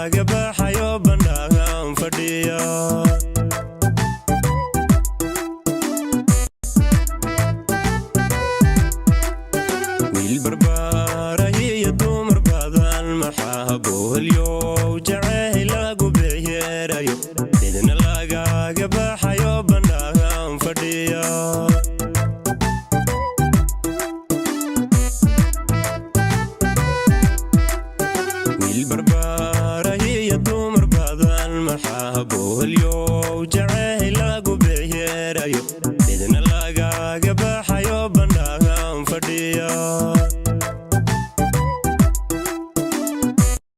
lagaaga baxayo bannaankan fadhiya wiil barbaarahiyo dumar badan maxaa boholyow jacayl lagu beerayo midna lagaaga baxayo bannaankan fadhiya barbaarahiyo dumar badan maxaa boholyow jacayl lagu beerayo midna lagaaga baxayo bannaankan fadhiya